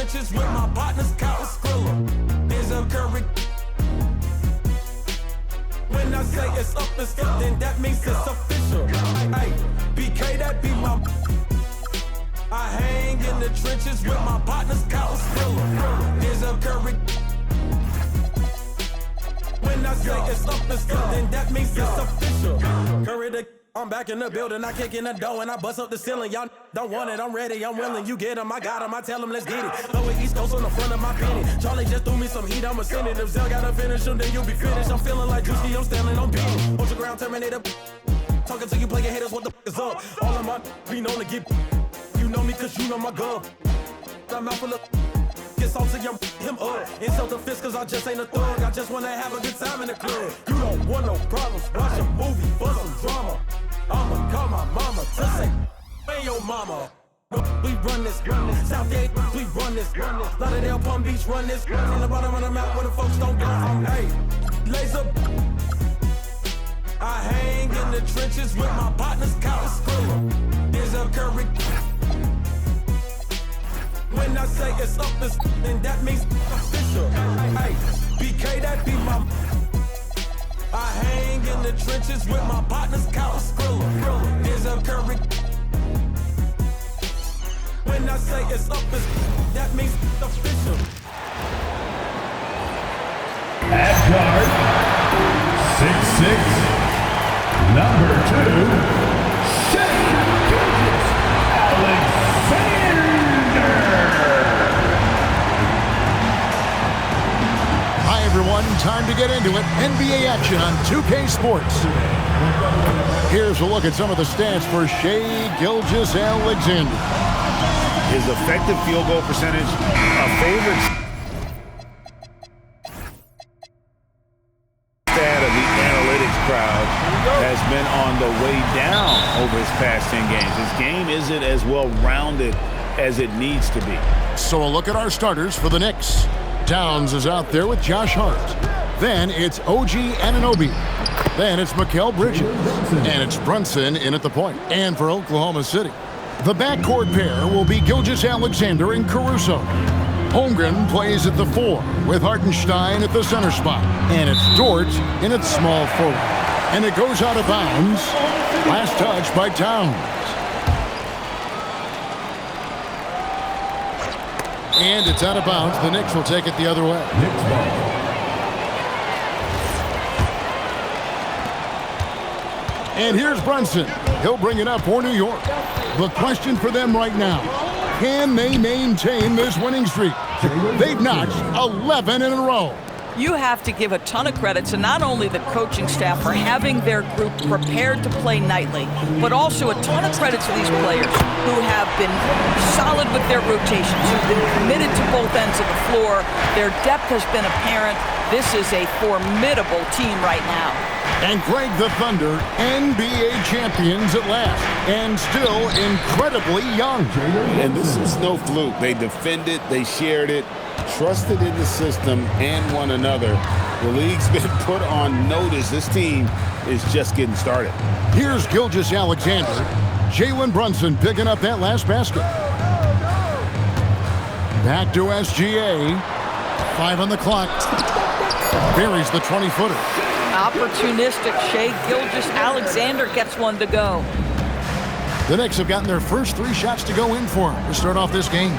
trenches with my partners, Kyle Skrilla. There's a curry. When I say it's up, then that means it's official. Hey, BK, that be my. I hang in the trenches with my partners, Kyle Skrilla. There's a curry. When I say it's up, then that means it's official. Curry the. I'm back in the building, I kick in the door and I bust up the ceiling. Y'all don't want it, I'm ready, I'm willing. You get him, I got him, I tell him, let's get it. Throw it East Coast on the front of my penny. Charlie just threw me some heat, I'ma send it. If Zell gotta finish him, then you'll be finished. I'm feeling like Juicy, I'm standing on penny. Ultra ground Terminator. Talking to you player haters, what the f is up? All of my be known to get. You know me cause you know my girl. I'm out full of. Get salty, him up. In self-defense cause I just ain't a thug. I just wanna have a good time in the club. You don't want no problems, watch a movie for some drama. I'ma call my mama to say, hey yo mama. We run this, South Gate, we run this, Lauderdale, Palm Beach, run this, from the bottom of the map where the folks don't go. Hey, laser. I hang in the trenches with my partners, Kyle Skrilla. There's a curry. When I say it's up, then that means official. Hey, BK, that be my. I hang in the trenches with my partners, Kyle Skrilla. There's a curry. When I say it's up, that means official. At guard, 6'6", number 2, Alexander. Hi everyone, time to get into it. NBA action on 2K Sports. Here's a look at some of the stats for Shai Gilgeous-Alexander. His effective field goal percentage, a favorite stat of the analytics crowd, has been on the way down over his past 10 games. His game isn't as well-rounded as it needs to be. So a look at our starters for the Knicks. Towns is out there with Josh Hart. Then it's OG Anunoby. Then it's Mikal Bridges. And it's Brunson in at the point. And for Oklahoma City, the backcourt pair will be Gilgeous-Alexander and Caruso. Holmgren plays at the 4 with Hartenstein at the center spot. And it's Dort in its small forward. And it goes out of bounds. Last touch by Towns. And it's out of bounds. The Knicks will take it the other way. Knicks ball. And here's Brunson. He'll bring it up for New York. The question for them right now, can they maintain this winning streak? They've notched 11 in a row. You have to give a ton of credit to not only the coaching staff for having their group prepared to play nightly, but also a ton of credit to these players who have been solid with their rotations, who've been committed to both ends of the floor. Their depth has been apparent. This is a formidable team right now. And Greg the Thunder, NBA champions at last, and still incredibly young. And this is no fluke. They defended, they shared it, trusted in the system and one another. The league's been put on notice. This team is just getting started. Here's Gilgeous-Alexander. Jalen Brunson picking up that last basket. Back to SGA. 5 on the clock. Buries the 20-footer. Opportunistic Shai Gilgeous-Alexander gets one to go. The Knicks have gotten their first 3 shots to go in for him to start off this game.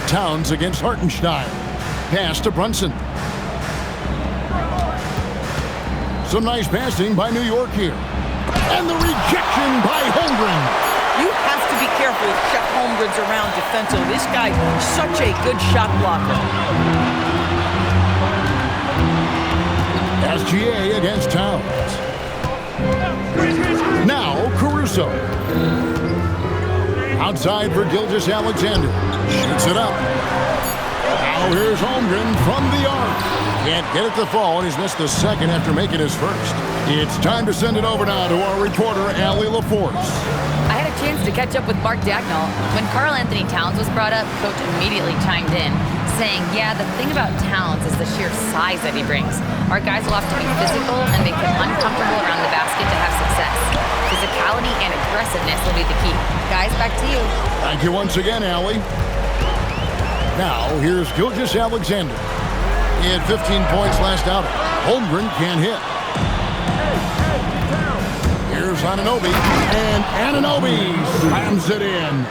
Towns against Hartenstein. Pass to Brunson. Some nice passing by New York here. And the rejection by Holmgren. You have to be careful with Chet Holmgren's around defensively. This guy's such a good shot blocker. SGA against Towns. Now Caruso. Outside for Gilgeous-Alexander. Shoots it up. Now here's Holmgren from the arc. Can't get it to fall, and he's missed the second after making his first. It's time to send it over now to our reporter, Allie LaForce. I had a chance to catch up with Mark Dagnall. When Karl Anthony Towns was brought up, Coach immediately chimed in, saying, yeah, the thing about Towns is the sheer size that he brings. Our guys will have to be physical and make him uncomfortable around the basket to have success. Physicality and aggressiveness will be the key. Guys, back to you. Thank you once again, Allie. Now, here's Gilgeous-Alexander. He had 15 points last outing. Holmgren can't hit. Here's Anunoby, and Anunoby slams it in.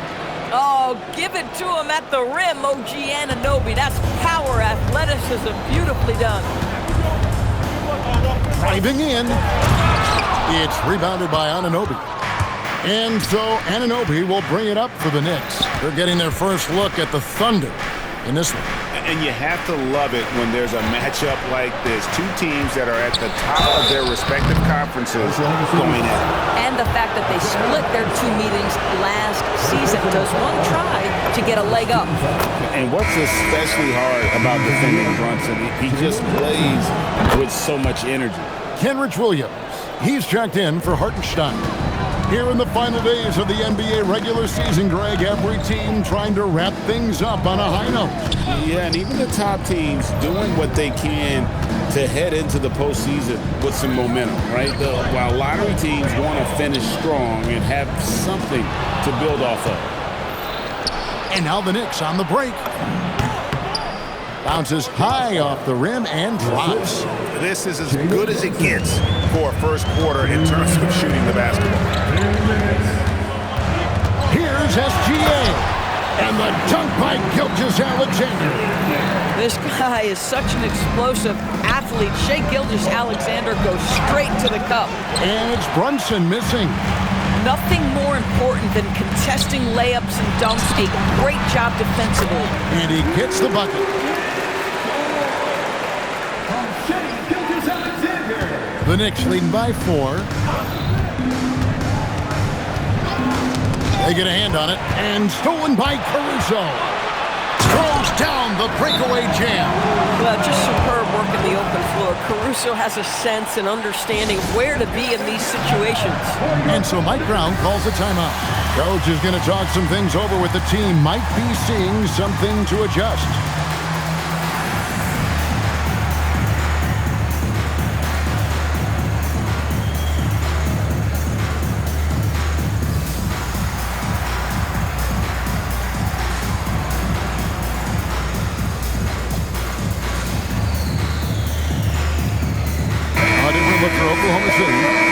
Oh, give it to him at the rim, OG Anunoby. That's power, athleticism, beautifully done. Driving in. It's rebounded by Anunoby. And so Anunoby will bring it up for the Knicks. They're getting their first look at the Thunder in this one. And you have to love it when there's a matchup like this. Two teams that are at the top of their respective conferences going at it. And the fact that they split their two meetings last season. Does one try to get a leg up? And what's especially hard about defending Brunson, he just plays with so much energy. Kenrich Williams, he's checked in for Hartenstein. Here in the final days of the NBA regular season, Greg, every team trying to wrap things up on a high note. Yeah, and even the top teams doing what they can to head into the postseason with some momentum, right? While lottery teams want to finish strong and have something to build off of. And now the Knicks on the break. Bounces high off the rim and drops. This is as good as it gets for a first quarter in terms of shooting the basketball. Here's SGA. And the dunk by Gilgeous-Alexander. This guy is such an explosive athlete. Shai Gilgeous-Alexander goes straight to the cup. And it's Brunson missing. Nothing more important than contesting layups and dunks. A great job defensively. And he gets the bucket. The Knicks leading by 4. They get a hand on it, and stolen by Caruso. Throws down the breakaway jam. Well, just superb work in the open floor. Caruso has a sense and understanding of where to be in these situations. And so Mike Brown calls a timeout. Coach is going to talk some things over with the team. Might be seeing something to adjust.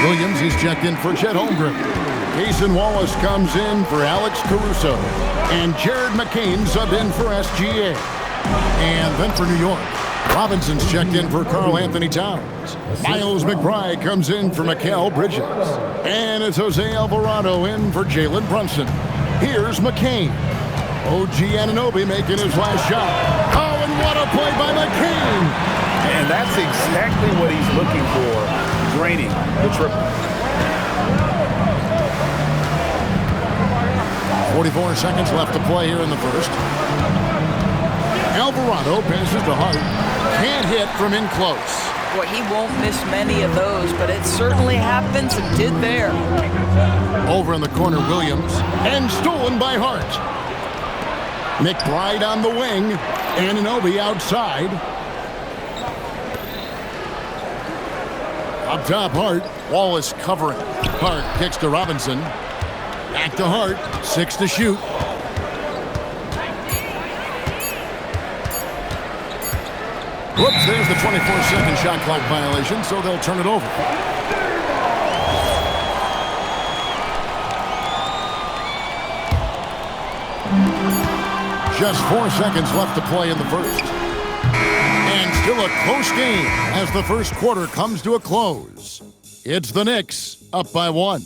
Williams, he's checked in for Chet Holmgren. Cason Wallace comes in for Alex Caruso. And Jared McCain subbed in for SGA. And then for New York, Robinson's checked in for Karl Anthony Towns. Miles McBride comes in for Mikal Bridges. And it's Jose Alvarado in for Jalen Brunson. Here's McCain. OG Anunoby making his last shot. Oh, and what a play by McCain! And that's exactly what he's looking for. Draining the triple. 44 seconds left to play here in the first. Alvarado passes to Hart. Can't hit from in close. Boy, he won't miss many of those, but it certainly happens and did there. Over in the corner, Williams. And stolen by Hart. McBride on the wing. Anunoby outside. Up top, Hart. Wallace covering. Hart kicks to Robinson. Back to Hart. 6 to shoot. Whoops, there's the 24-second shot clock violation, so they'll turn it over. Just 4 seconds left to play in the first. And still a close game as the first quarter comes to a close. It's the Knicks up by 1.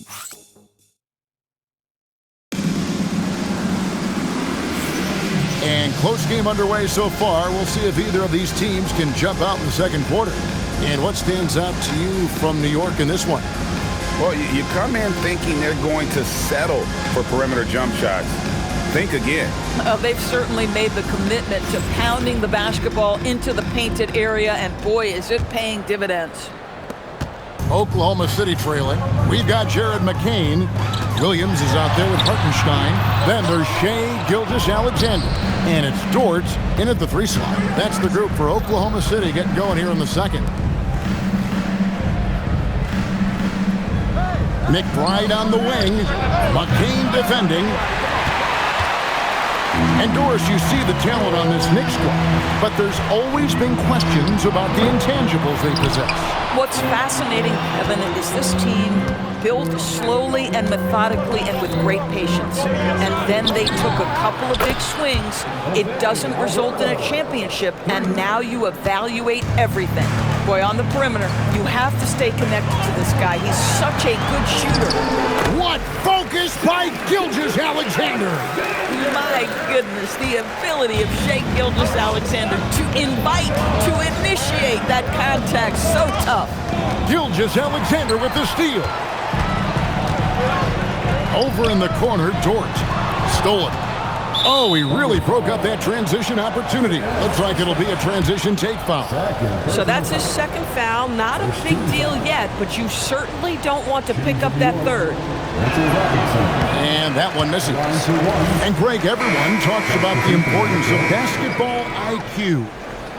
And close game underway so far. We'll see if either of these teams can jump out in the second quarter. And what stands out to you from New York in this one? Well, you come in thinking they're going to settle for perimeter jump shots. Think again. They've certainly made the commitment to pounding the basketball into the painted area, and boy, is it paying dividends. Oklahoma City trailing. We've got Jared McCain. Williams is out there with Hartenstein. Then there's Shai Gilgeous-Alexander. And it's Dort in at the 3 slot. That's the group for Oklahoma City getting going here in the second. McBride on the wing. McCain defending. And Doris, you see the talent on this Knicks squad, but there's always been questions about the intangibles they possess. What's fascinating, Kevin, is this team built slowly and methodically and with great patience. And then they took a couple of big swings. It doesn't result in a championship, and now you evaluate everything. Boy, on the perimeter, you have to stay connected to this guy. He's such a good shooter. What focus by Gilgeous-Alexander! My goodness, the ability of Shai Gilgeous-Alexander to invite, to initiate that contact, so tough. Gilgeous-Alexander with the steal. Over in the corner, Dort. Stolen. Oh, he really broke up that transition opportunity. Looks like it'll be a transition take foul. So that's his second foul. Not a big deal yet, but you certainly don't want to pick up that third. And that one misses. And Greg, everyone talks about the importance of basketball IQ.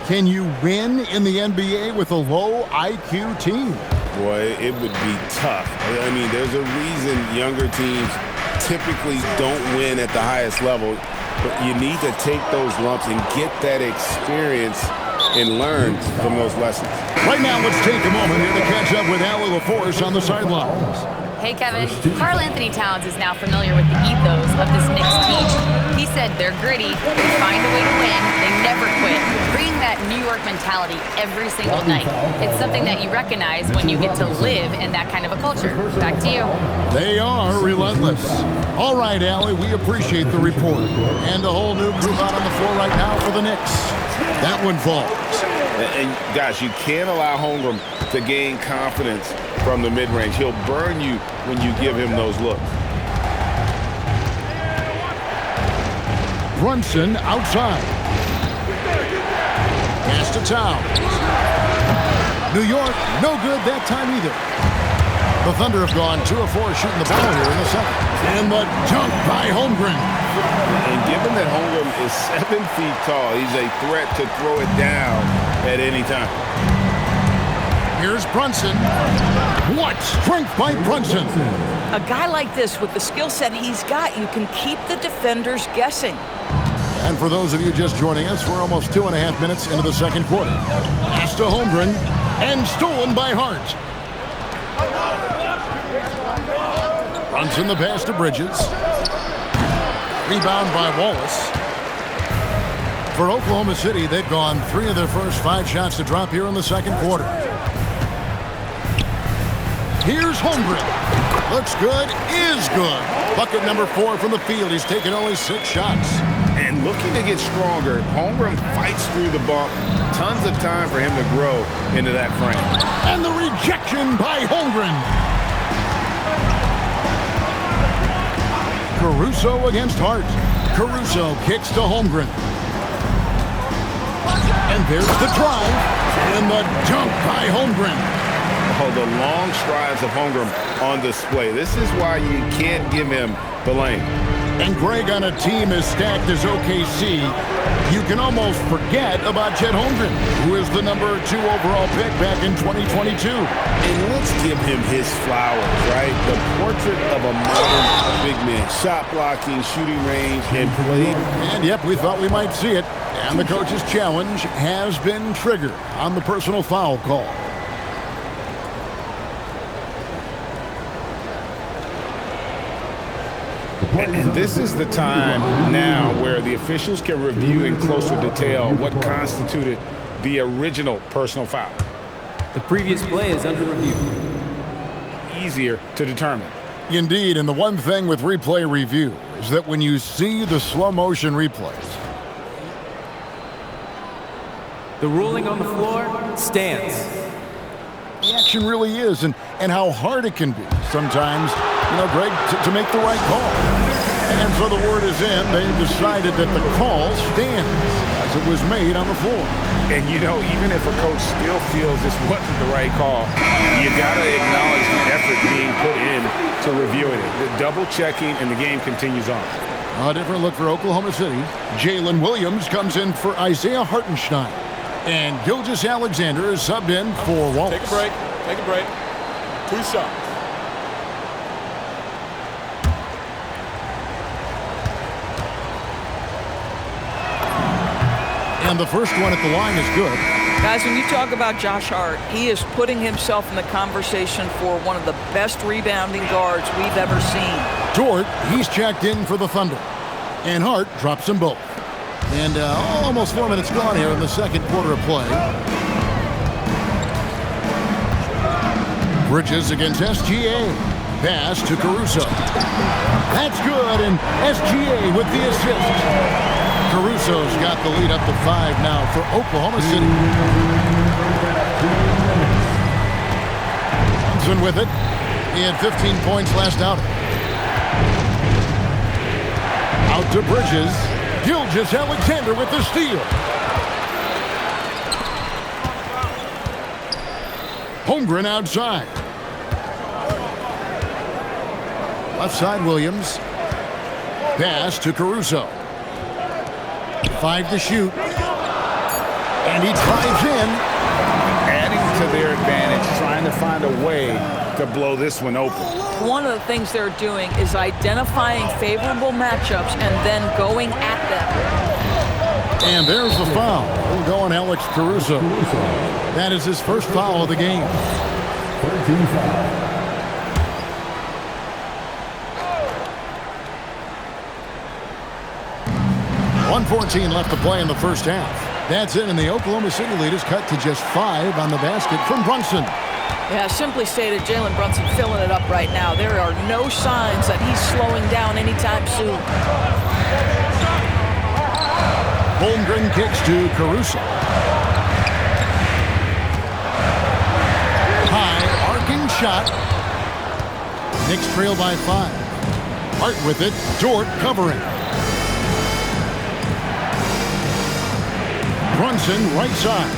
Can you win in the NBA with a low IQ team? Boy, it would be tough. I mean, there's a reason younger teams typically don't win at the highest level, but you need to take those lumps and get that experience and learn from those lessons. Right now, let's take a moment here to catch up with Allie LaForce on the sidelines. Hey, Kevin. Karl Anthony Towns is now familiar with the ethos of this Knicks team. He said they're gritty, they find a way to win, they never quit, bringing that New York mentality every single night. It's something that you recognize when you get to live in that kind of a culture. Back to you. They are relentless. All right, Allie, we appreciate the report. And a whole new group out on the floor right now for the Knicks. That one falls. And gosh, you can't allow Holmgren to gain confidence from the mid-range. He'll burn you when you give him those looks. Brunson outside. Pass to Towns. New York, no good that time either. The Thunder have gone 2 of 4 shooting the ball here in the second. And the dunk by Holmgren. And given that Holmgren is 7 feet tall, he's a threat to throw it down at any time. Here's Brunson. What strength by Brunson. A guy like this, with the skill set he's got, you can keep the defenders guessing. And for those of you just joining us, we're almost 2.5 minutes into the second quarter. Pass to Holmgren, and stolen by Hart. Brunson the pass to Bridges. Rebound by Wallace. For Oklahoma City, they've gone 3 of their first 5 shots to drop here in the second quarter. Here's Holmgren. Looks good, is good. Bucket number 4 from the field. He's taken only 6 shots. And looking to get stronger, Holmgren fights through the bump. Tons of time for him to grow into that frame. And the rejection by Holmgren. Caruso against Hart. Caruso kicks to Holmgren. And there's the drive. And the dunk by Holmgren. Oh, the long strides of Holmgren on display. This is why you can't give him the lane. And Greg, on a team as stacked as OKC, you can almost forget about Chet Holmgren, who is the number 2 overall pick back in 2022. And let's give him his flowers, right? The portrait of a modern big man. Shot blocking, shooting range, and play. And yep, we thought we might see it. And the coach's challenge has been triggered on the personal foul call. And this is the time now where the officials can review in closer detail what constituted the original personal foul. The previous play is under review. Easier to determine. Indeed, and the one thing with replay review is that when you see the slow motion replays, The ruling on the floor stands. the action really is, and how hard it can be sometimes, Greg, to make the right call. And so the word is in. They've decided that the call stands as it was made on the floor. And, even if a coach still feels this wasn't the right call, you got to acknowledge the effort being put in to reviewing it. The double checking, and the game continues on. A different look for Oklahoma City. Jalen Williams comes in for Isaiah Hartenstein. And Gilgeous-Alexander is subbed in for Wallace. Take a break. 2 shots. And the first one at the line is good. Guys, when you talk about Josh Hart, he is putting himself in the conversation for one of the best rebounding guards we've ever seen. Dort, he's checked in for the Thunder. And Hart drops them both. And almost 4 minutes gone here in the second quarter of play. Bridges against SGA. Pass to Caruso. That's good, and SGA with the assist. Caruso's got the lead up to 5 now for Oklahoma City. Johnson with it. He had 15 points last outing. Out to Bridges. Gilgeous-Alexander with the steal. Holmgren outside. Left side, Williams. Pass to Caruso. 5 to shoot. And he drives in. Adding to their advantage, trying to find a way to blow this one open. One of the things they're doing is identifying favorable matchups and then going at them. And there's the foul. We'll go on Alex Caruso. That is his first foul of the game. 13 foul. 1:14 left to play in the first half. That's it, and the Oklahoma City lead is cut to just 5 on the basket from Brunson. Yeah, simply stated, Jalen Brunson filling it up right now. There are no signs that he's slowing down anytime soon. Holmgren kicks to Caruso. High, arcing shot. Knicks trail by 5. Hart with it. Dort covering. Brunson right side.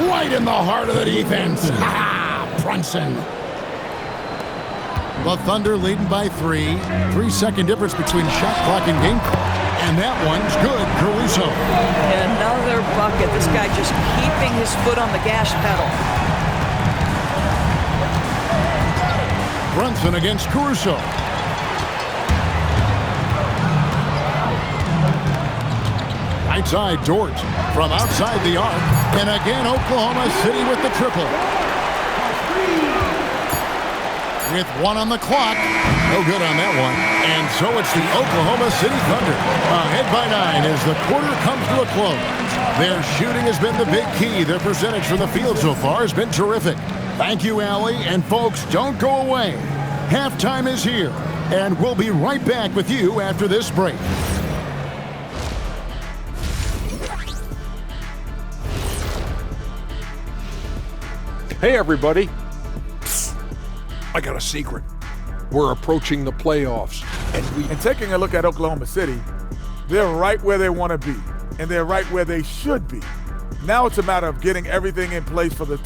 Right in the heart of the defense. Brunson. The Thunder leading by 3. 3-second difference between shot clock and game clock. And that one's good. Caruso. Another bucket. This guy just keeping his foot on the gas pedal. Brunson against Caruso. Right side, Dort from outside the arc. And again, Oklahoma City with the triple. With 1 on the clock. No good on that one. And so it's the Oklahoma City Thunder. Ahead by 9 as the quarter comes to a close. Their shooting has been the big key. Their percentage from the field so far has been terrific. Thank you, Allie. And folks, don't go away. Halftime is here. And we'll be right back with you after this break. Hey, everybody. I got a secret. We're approaching the playoffs. And taking a look at Oklahoma City, they're right where they want to be, and they're right where they should be. Now it's a matter of getting everything in place for the...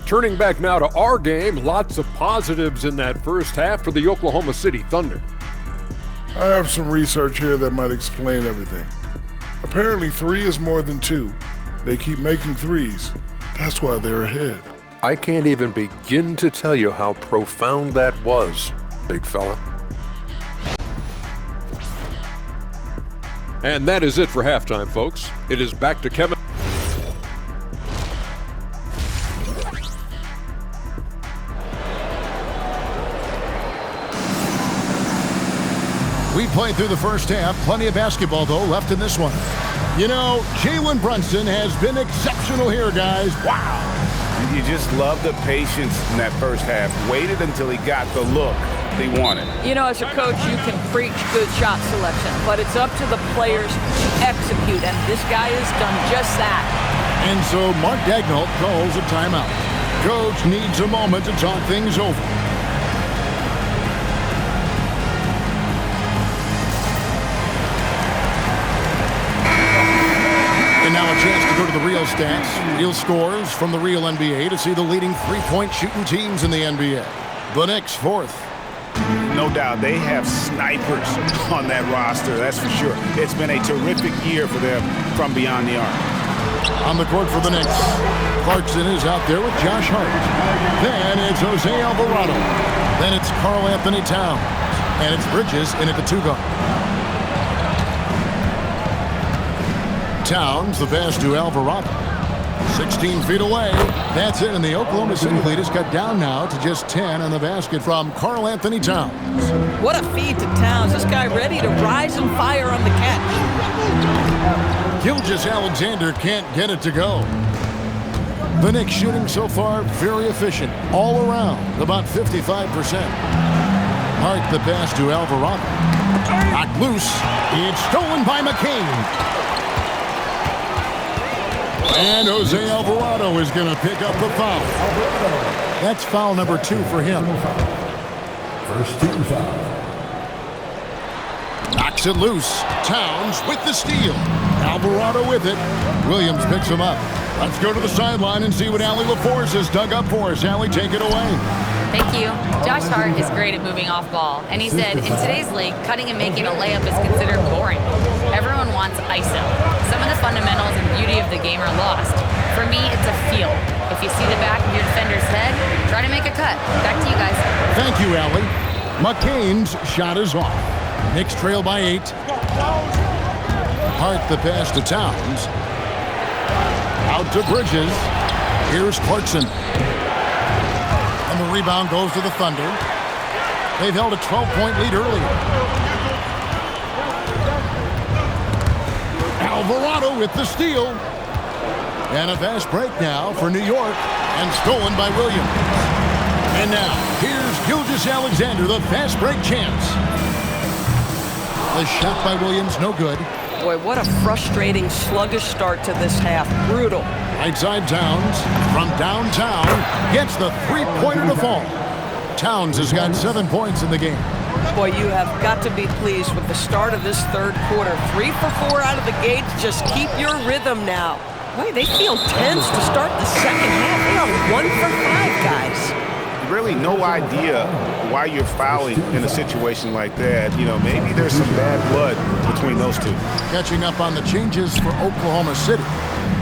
Turning back now to our game, lots of positives in that first half for the Oklahoma City Thunder. I have some research here that might explain everything. Apparently 3 is more than 2. They keep making threes. That's why they're ahead. I can't even begin to tell you how profound that was, big fella. And that is it for halftime, folks. It is back to Kevin. We played through the first half. Plenty of basketball, though, left in this one. You know, Jalen Brunson has been exceptional here, guys. Wow. You just love the patience in that first half. Waited until he got the look they wanted. You know, as a coach, you can preach good shot selection, but it's up to the players to execute, and this guy has done just that. And so Mark Daigneault calls a timeout. Coach needs a moment to talk things over. And now a chance to go to the real stats, real scores from the real NBA to see the leading three-point shooting teams in the NBA. The Knicks, 4th. No doubt, they have snipers on that roster, that's for sure. It's been a terrific year for them from beyond the arc. On the court for the Knicks, Clarkson is out there with Josh Hart. Then it's Jose Alvarado. Then it's Karl Anthony Towns. And it's Bridges in at the 2-guard. Towns, the pass to Alvarado. 16 feet away. That's it, and the Oklahoma City lead is cut down now to just 10 on the basket from Karl Anthony Towns. What a feed to Towns. This guy ready to rise and fire on the catch. Gilgeous-Alexander can't get it to go. The Knicks shooting so far very efficient all around, about 55%. Hart the pass to Alvarado. Knocked loose. It's stolen by McCain. And Jose Alvarado is going to pick up the foul. That's foul number 2 for him. First team foul. Knocks it loose. Towns with the steal. Alvarado with it. Williams picks him up. Let's go to the sideline and see what Allie LaForce has dug up for us. Allie, take it away. Thank you. Josh Hart is great at moving off ball, and he said, in today's league, cutting and making a layup is considered boring. Everyone wants ISO. Some of the fundamentals and beauty of the game are lost. For me, it's a feel. If you see the back of your defender's head, try to make a cut. Back to you guys. Thank you, Allie. McCain's shot is off. Knicks trail by 8. Hart the pass to Towns. Out to Bridges. Here's Clarkson. And the rebound goes to the Thunder. They've held a 12-point lead earlier. Alvarado with the steal. And a fast break now for New York. And stolen by Williams. And now, here's Gilgeous-Alexander, the fast break chance. The shot by Williams, no good. Boy, what a frustrating, sluggish start to this half. Brutal. Right side Towns from downtown gets the three-pointer to fall. Towns has got 7 points in the game. Boy, you have got to be pleased with the start of this third quarter. 3 for 4 out of the gates. Just keep your rhythm now. Boy, they feel tense to start the second half. They are 1 for 5, guys. Really no idea why you're fouling in a situation like that. You know, maybe there's some bad blood between those two. Catching up on the changes for Oklahoma City.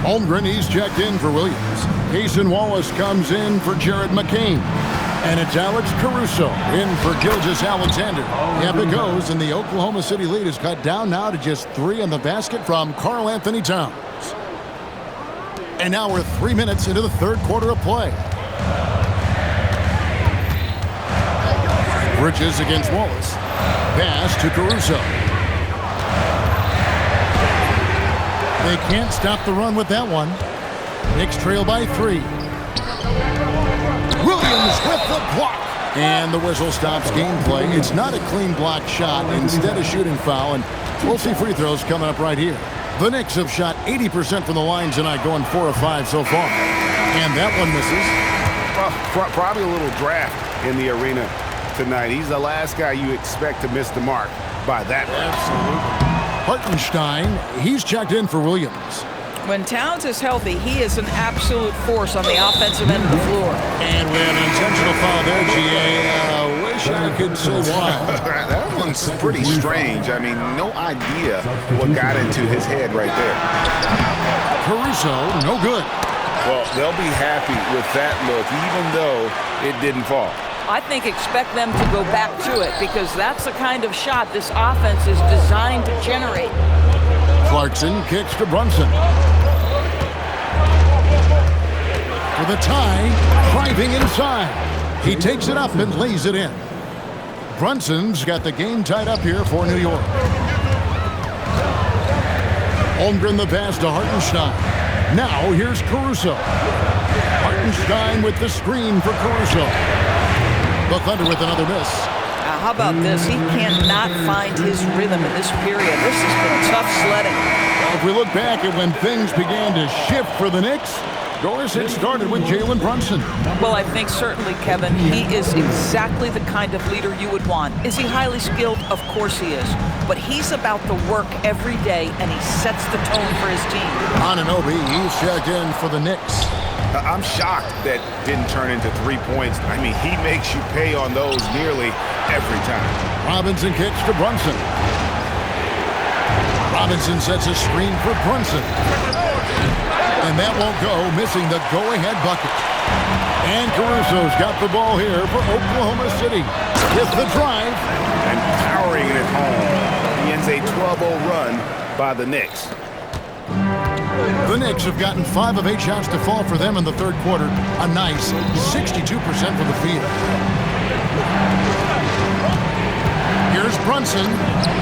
Holmgren, he's checked in for Williams. Cason Wallace comes in for Jared McCain. And it's Alex Caruso in for Gilgeous-Alexander. Yep, it goes, and the Oklahoma City lead is cut down now to just 3 on the basket from Karl Anthony Towns. And now we're 3 minutes into the third quarter of play. Bridges against Wallace. Pass to Caruso. They can't stop the run with that one. Knicks trail by 3. Williams with the block. And the whistle stops gameplay. It's not a clean block shot. Instead, a shooting foul. And we'll see free throws coming up right here. The Knicks have shot 80% from the line tonight, going 4 of 5 so far. And that one misses. Well, probably a little draft in the arena tonight. He's the last guy you expect to miss the mark by that much. Absolutely. Hartenstein, he's checked in for Williams. When Towns is healthy, he is an absolute force on the offensive end of the floor. And we have an intentional foul there, GA. Wish I could say why. That one's pretty strange. I mean, no idea what got into his head right there. Caruso, no good. Well, they'll be happy with that look, even though it didn't fall. I think expect them to go back to it because that's the kind of shot this offense is designed to generate. Clarkson kicks to Brunson. For the tie, driving inside. He takes it up and lays it in. Brunson's got the game tied up here for New York. Holmgren the pass to Hartenstein. Now here's Caruso. Hartenstein with the screen for Caruso. The Thunder with another miss. Now, how about this? He cannot find his rhythm in this period. This has been tough sledding. Well, if we look back at when things began to shift for the Knicks, Doris, it started with Jalen Brunson. Well, I think certainly, Kevin, he is exactly the kind of leader you would want. Is he highly skilled? Of course he is. But he's about the work every day, and he sets the tone for his team. Anunoby, he's checked in for the Knicks. I'm shocked that didn't turn into 3 points. I mean, he makes you pay on those nearly every time. Robinson kicks to Brunson. Robinson sets a screen for Brunson. And And that won't go, missing the go-ahead bucket. And Caruso's got the ball here for Oklahoma City with the drive. And powering it home. He ends a 12-0 run by the Knicks. The Knicks have gotten 5 of 8 shots to fall for them in the third quarter. A nice 62% from the field. Here's Brunson.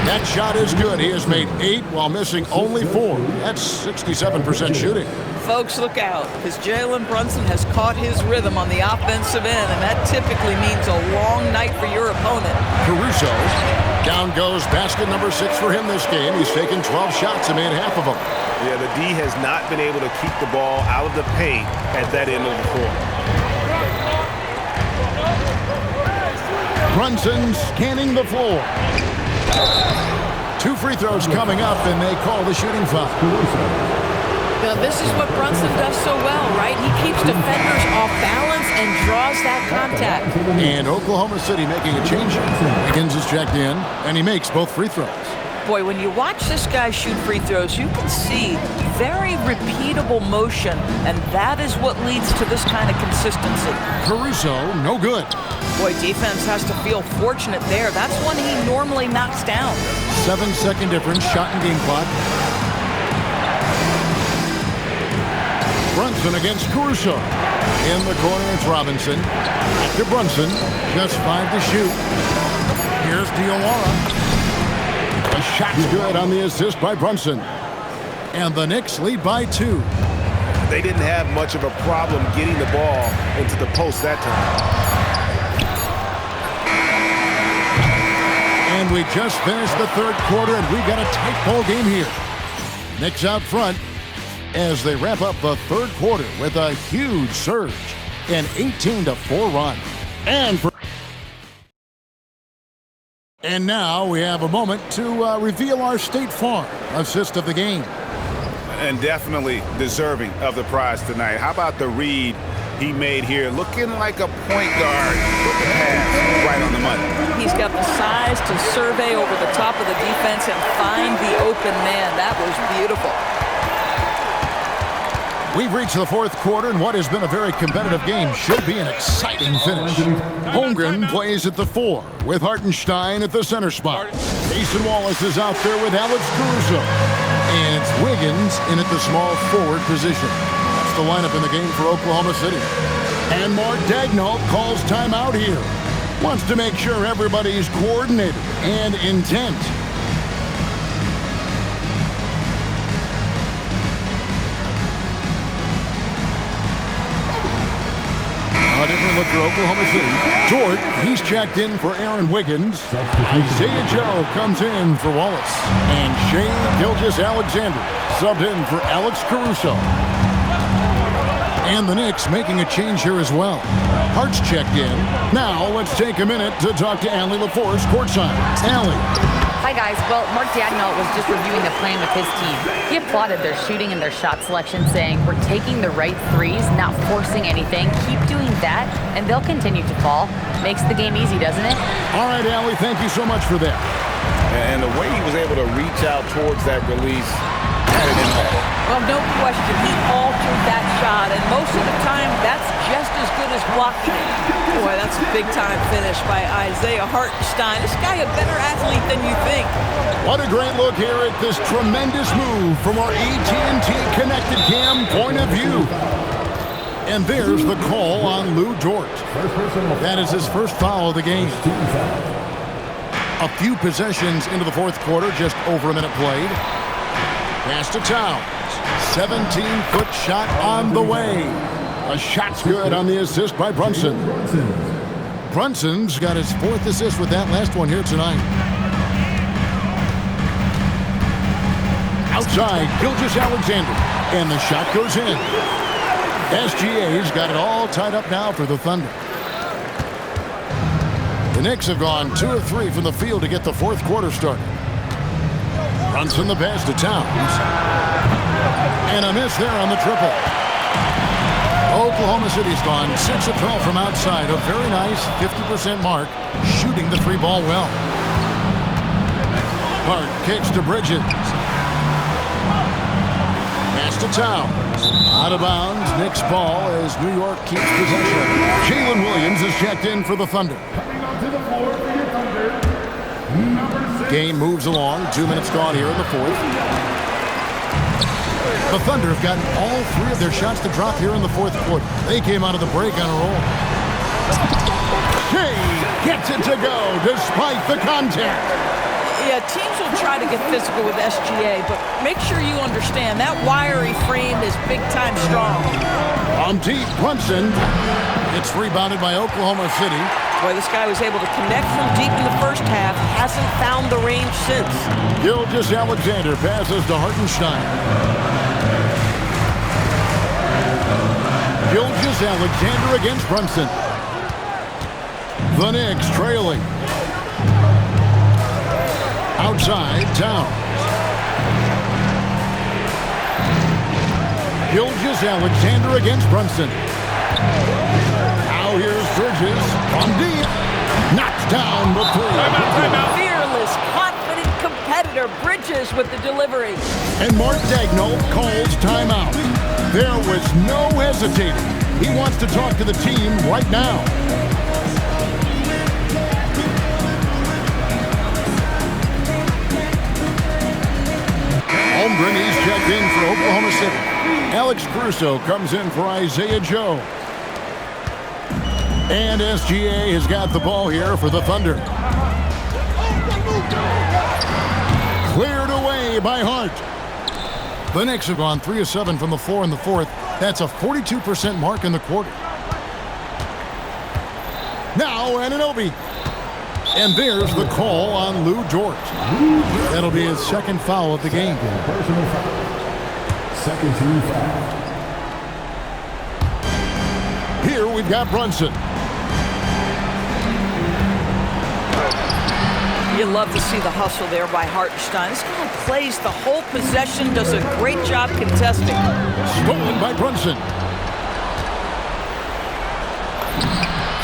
That shot is good. He has made 8 while missing only 4. That's 67% shooting. Folks, look out, because Jalen Brunson has caught his rhythm on the offensive end, and that typically means a long night for your opponent. Caruso. Down goes basket number 6 for him this game. He's taken 12 shots and made half of them. Yeah, the D has not been able to keep the ball out of the paint at that end of the court. Brunson scanning the floor. 2 free throws coming up, and they call the shooting foul. Now, this is what Brunson does so well, right? He keeps defenders off balance and draws that contact. And Oklahoma City making a change. Wiggins is checked in, and he makes both free throws. Boy, when you watch this guy shoot free throws, you can see very repeatable motion, and that is what leads to this kind of consistency. Caruso, no good. Boy, defense has to feel fortunate there. That's one he normally knocks down. 7-second difference, shot and game clock. Brunson against Caruso. In the corner, it's Robinson. Back to Brunson. Just 5 to shoot. Here's Diawara. The shot's good on the assist by Brunson. And the Knicks lead by 2. They didn't have much of a problem getting the ball into the post that time. And we just finished the third quarter, and we got a tight ball game here. Knicks out front as they wrap up the third quarter with a huge surge, an 18-4 run. And now we have a moment to reveal our State Farm assist of the game. And definitely deserving of the prize tonight. How about the read he made here? Looking like a point guard with the pass right on the money. He's got the size to survey over the top of the defense and find the open man. That was beautiful. We've reached the fourth quarter, and what has been a very competitive game should be an exciting finish. Holmgren plays at the 4 with Hartenstein at the center spot. Jason Wallace is out there with Alex Caruso. And it's Wiggins in at the small forward position. That's the lineup in the game for Oklahoma City. And Mark Daigneault calls timeout here. Wants to make sure everybody's coordinated and intent. A different look for Oklahoma City. Dort, he's checked in for Aaron Wiggins. Isaiah Joe comes in for Wallace. And Shea Gilgeous-Alexander subbed in for Alex Caruso. And the Knicks making a change here as well. Hart's checked in. Now let's take a minute to talk to Allie LaForce courtside. Allie. Hi, guys. Well, Mark Daigneault was just reviewing the plan with his team. He applauded their shooting and their shot selection, saying, "We're taking the right threes, not forcing anything. Keep doing that, and they'll continue to fall." Makes the game easy, doesn't it? All right, Allie, thank you so much for that. And the way he was able to reach out towards that release had an impact. Well, no question, he altered that shot, and most of the time, that's just as good as blocking it. Boy, that's a big-time finish by Isaiah Hartenstein. This guy a better athlete than you think. What a great look here at this tremendous move from our AT&T Connected Cam point of view. And there's the call on Lou Dort. That is his first foul of the game. A few possessions into the fourth quarter, just over a minute played. Pass to Towns. 17-foot shot on the way. A shot's good on the assist by Brunson. Brunson's got his 4th assist with that last one here tonight. Outside, Gilgeous-Alexander. And the shot goes in. SGA's got it all tied up now for the Thunder. The Knicks have gone 2 of 3 from the field to get the fourth quarter started. Brunson the pass to Towns. And a miss there on the triple. Oklahoma City's gone 6 of 12 from outside. A very nice 50% mark, shooting the 3-ball well. Hart kicks to Bridges. Pass to Towns. Out of bounds, Knicks ball as New York keeps possession. Jalen Williams is checked in for the Thunder. Game moves along. 2 minutes gone here in the fourth. The Thunder have gotten all 3 of their shots to drop here in the fourth quarter. They came out of the break on a roll. Shea gets it to go despite the contact. Yeah, teams will try to get physical with SGA, but make sure you understand that wiry frame is big-time strong. On deep, Brunson. It's rebounded by Oklahoma City. Boy, this guy was able to connect from deep in the first half. Hasn't found the range since. Gilgeous-Alexander passes to Hartenstein. Gilgeous-Alexander against Brunson. The Knicks trailing. Outside, Towns. Gilgeous-Alexander against Brunson. Now here's Bridges on deep. Knocks down the three. Fearless, confident competitor. Bridges with the delivery. And Mark Daigneault calls timeout. There was no hesitating. He wants to talk to the team right now. Holmgren, he's checked in for Oklahoma City. Alex Caruso comes in for Isaiah Joe. And SGA has got the ball here for the Thunder. Cleared away by Hart. The Knicks have gone 3 of 7 from the floor in the fourth. That's a 42% mark in the quarter. Now Anunoby. And there's the call on Lou Dort. That'll be his second foul of the game. Personal foul. Second team foul. Here we've got Brunson. You love to see the hustle there by Hartenstein. This guy plays the whole possession, does a great job contesting. Stolen by Brunson.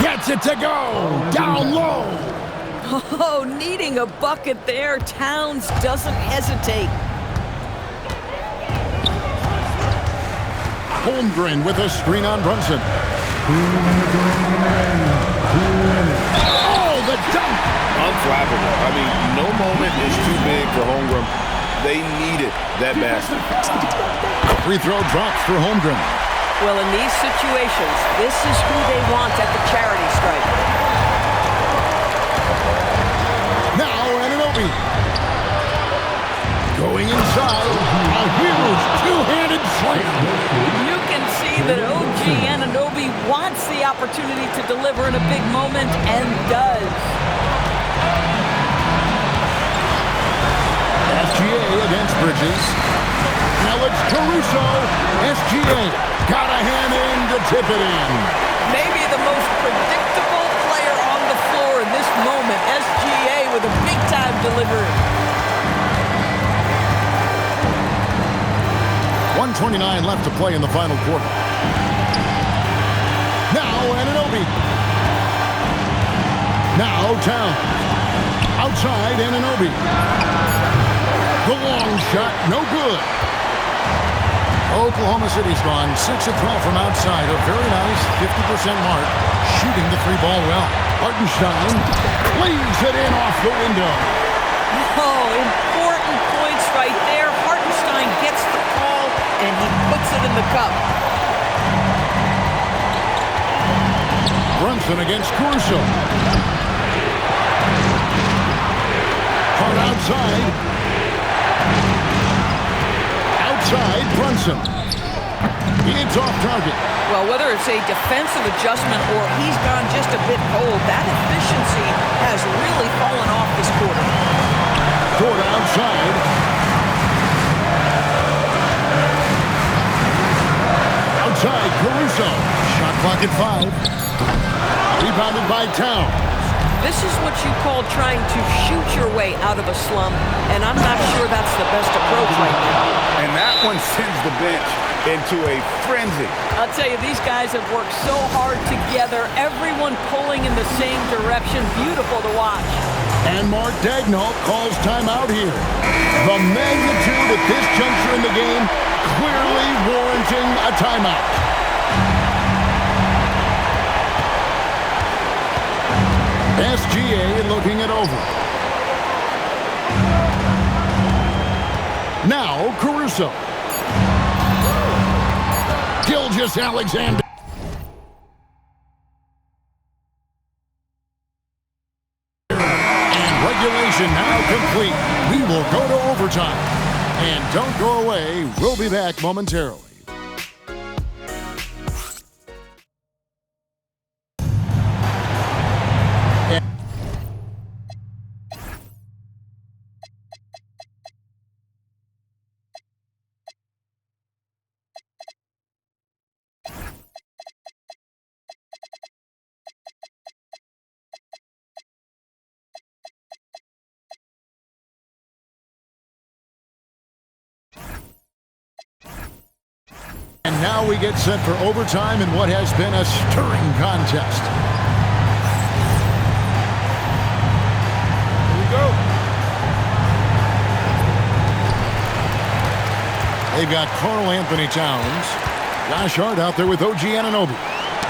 Gets it to go. Down low. Oh, needing a bucket there. Towns doesn't hesitate. Holmgren with a screen on Brunson. Oh, the dunk! Unflappable. I mean, no moment is too big for Holmgren. They needed that basket. Free throw drops for Holmgren. Well, in these situations, this is who they want at the charity stripe. Now Anunoby. Going inside. A huge two-handed slam. You can see that OG Anunoby wants the opportunity to deliver in a big moment and does. SGA against Bridges. Now it's Caruso. SGA got a hand in to tip it in. Maybe the most predictable player on the floor in this moment. SGA with a big-time delivery. 1:29 left to play in the final quarter. Now Anunoby. Now Towns. Outside Anunoby. The long shot, no good. Oklahoma City's gone 6 of 12 from outside. A very nice 50% mark. Shooting the three ball well. Hartenstein leaves it in off the window. Oh, important points right there. Hartenstein gets the call, and he puts it in the cup. Brunson against Caruso. Hart outside. Outside, Brunson. It's off target. Well, whether it's a defensive adjustment or he's gone just a bit cold, that efficiency has really fallen off this quarter. Dort outside. Outside, Caruso. Shot clock at 5. Rebounded by Towns. This is what you call trying to shoot your way out of a slump, and I'm not sure that's the best approach right now. And that one sends the bench into a frenzy. I'll tell you, these guys have worked so hard together, everyone pulling in the same direction. Beautiful to watch. And Mark Daigneault calls timeout here. The magnitude at this juncture in the game clearly warranting a timeout. SGA looking it over. Now Caruso. Gilgeous-Alexander. And regulation now complete. We will go to overtime. And don't go away. We'll be back momentarily. And now we get set for overtime in what has been a stirring contest. Here we go. They've got Karl Anthony Towns. Josh Hart out there with OG Anunoby.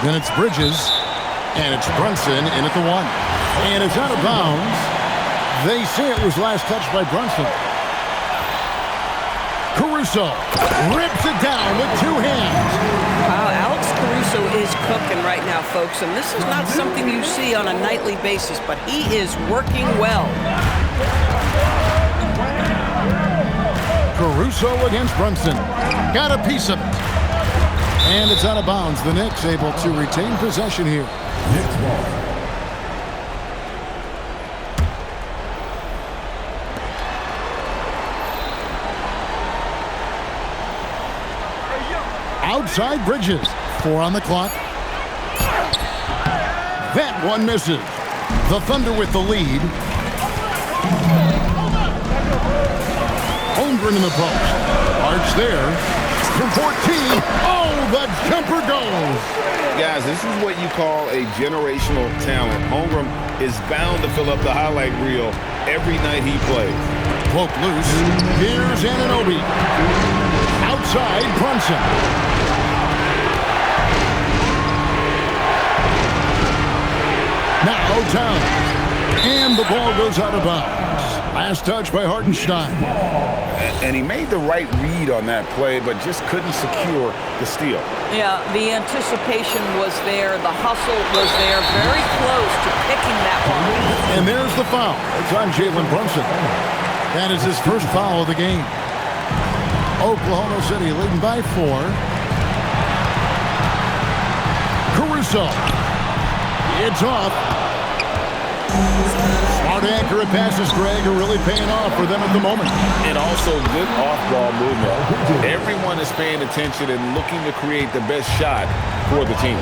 Then it's Bridges. And it's Brunson in at the 1. And it's out of bounds. They say it was last touched by Brunson. Caruso rips it down with 2 hands. Wow, Alex Caruso is cooking right now, folks, and this is not something you see on a nightly basis, but he is working well. Caruso against Brunson. Got a piece of it. And it's out of bounds. The Knicks able to retain possession here. Knicks ball. Outside Bridges. 4 on the clock. That one misses. The Thunder with the lead. Holmgren in the post. Arch there. From 14. Oh, the jumper goes. Guys, this is what you call a generational talent. Holmgren is bound to fill up the highlight reel every night he plays. Poke loose. Here's Anunoby. Outside Brunson. Now Towns. And the ball goes out of bounds. Last touch by Hartenstein. And he made the right read on that play, but just couldn't secure the steal. Yeah, the anticipation was there. The hustle was there. Very close to picking that one. And there's the foul. It's on Jalen Brunson. That is his first foul of the game. Oklahoma City leading by 4. Caruso. It's off. Smart accurate passes, Greg, are really paying off for them at the moment. And also good off-ball movement. Everyone is paying attention and looking to create the best shot for the team.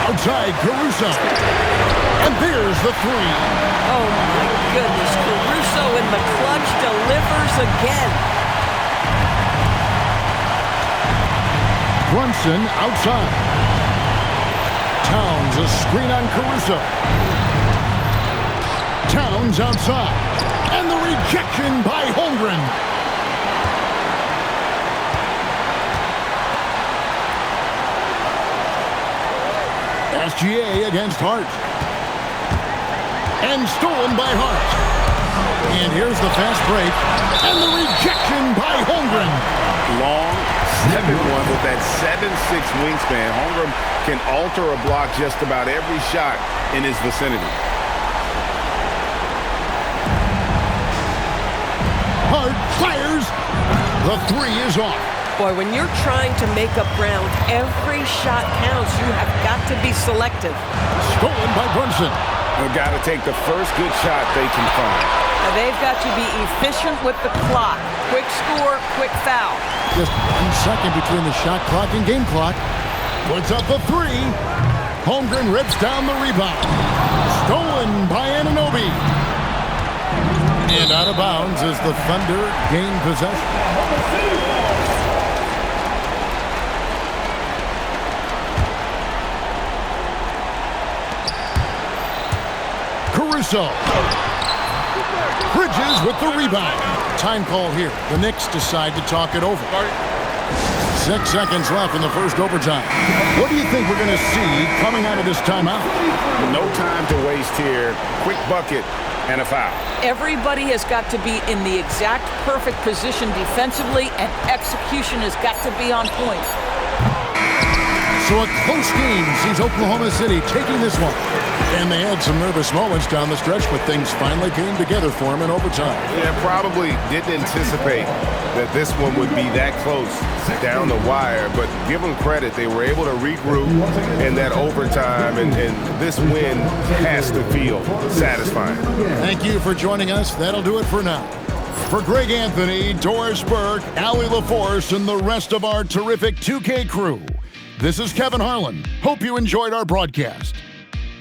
Outside Caruso. And there's the 3. Oh, my goodness. Caruso in the clutch delivers again. Brunson outside. Towns, a screen on Caruso. Towns outside. And the rejection by Holmgren. SGA against Hart. And stolen by Hart. And here's the fast break. And the rejection by Holmgren. Long 7'1" with that 7'6" wingspan. Holmgren can alter a block just about every shot in his vicinity. Hart fires. The 3 is off. Boy, when you're trying to make up ground, every shot counts. You have got to be selective. Stolen by Brunson. They've got to take the first good shot they can find. Now they've got to be efficient with the clock. Quick score, quick foul. Just 1 second between the shot clock and game clock. Puts up the 3. Holmgren rips down the rebound. Stolen by Anunoby. And out of bounds as the Thunder gain possession. Caruso. Bridges with the rebound. time call here. The Knicks decide to talk it over. 6 seconds left in the first overtime. What do you think we're going to see coming out of this timeout? No time to waste here. Quick bucket and a foul. Everybody has got to be in the exact perfect position defensively, and execution has got to be on point. So a close game sees Oklahoma City taking this one. And they had some nervous moments down the stretch, but things finally came together for them in overtime. Yeah, probably didn't anticipate that this one would be that close down the wire, but give them credit. They were able to regroup in that overtime, and this win has to feel satisfying. Thank you for joining us. That'll do it for now. For Greg Anthony, Doris Burke, Allie LaForce, and the rest of our terrific 2K crew, this is Kevin Harlan. Hope you enjoyed our broadcast.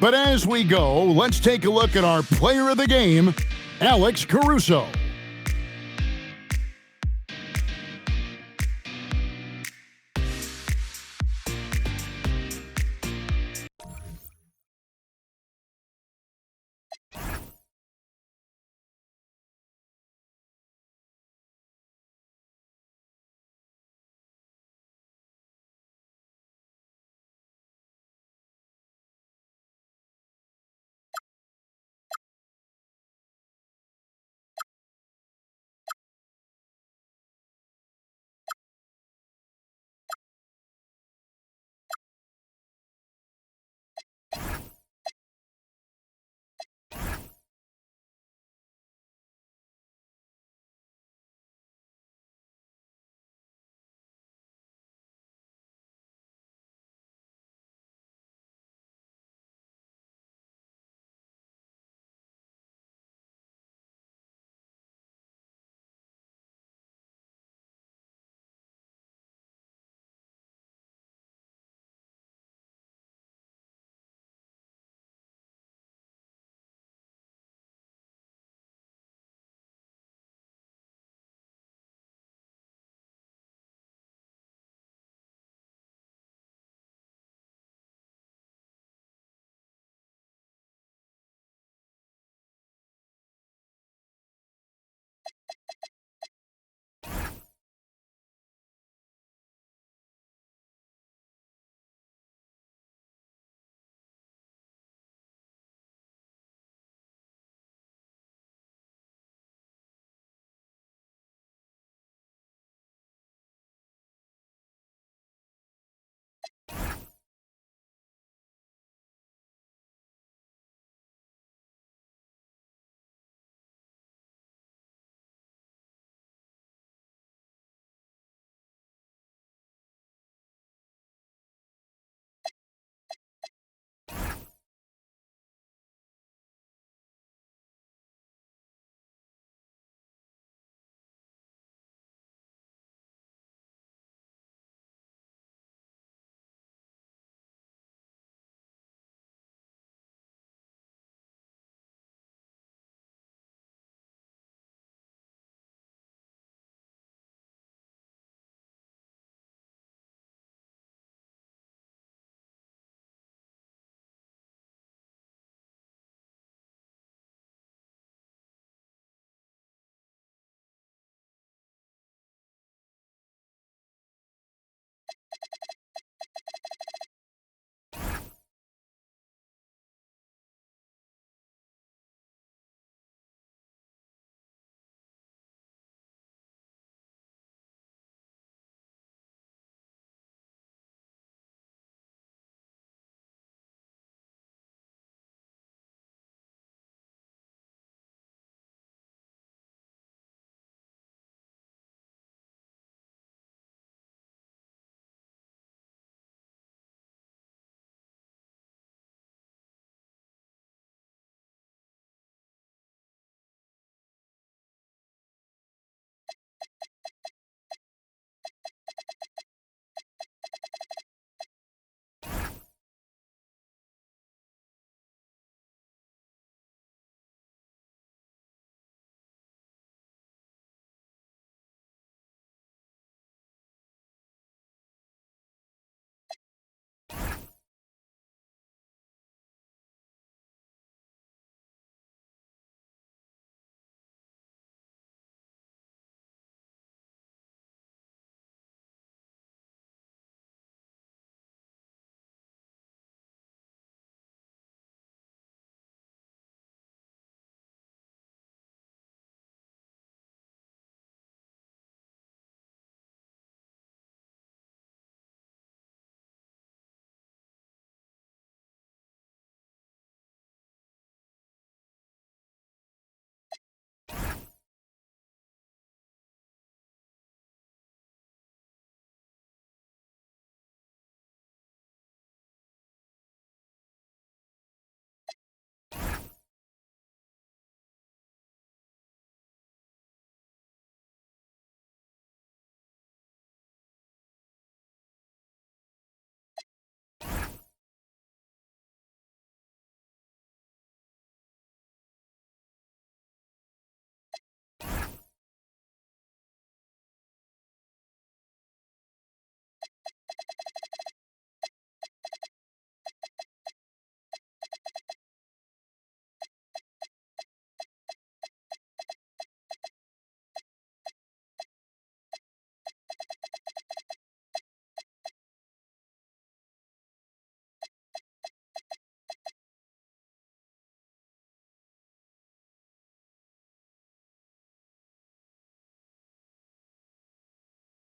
But as we go, let's take a look at our player of the game, Alex Caruso.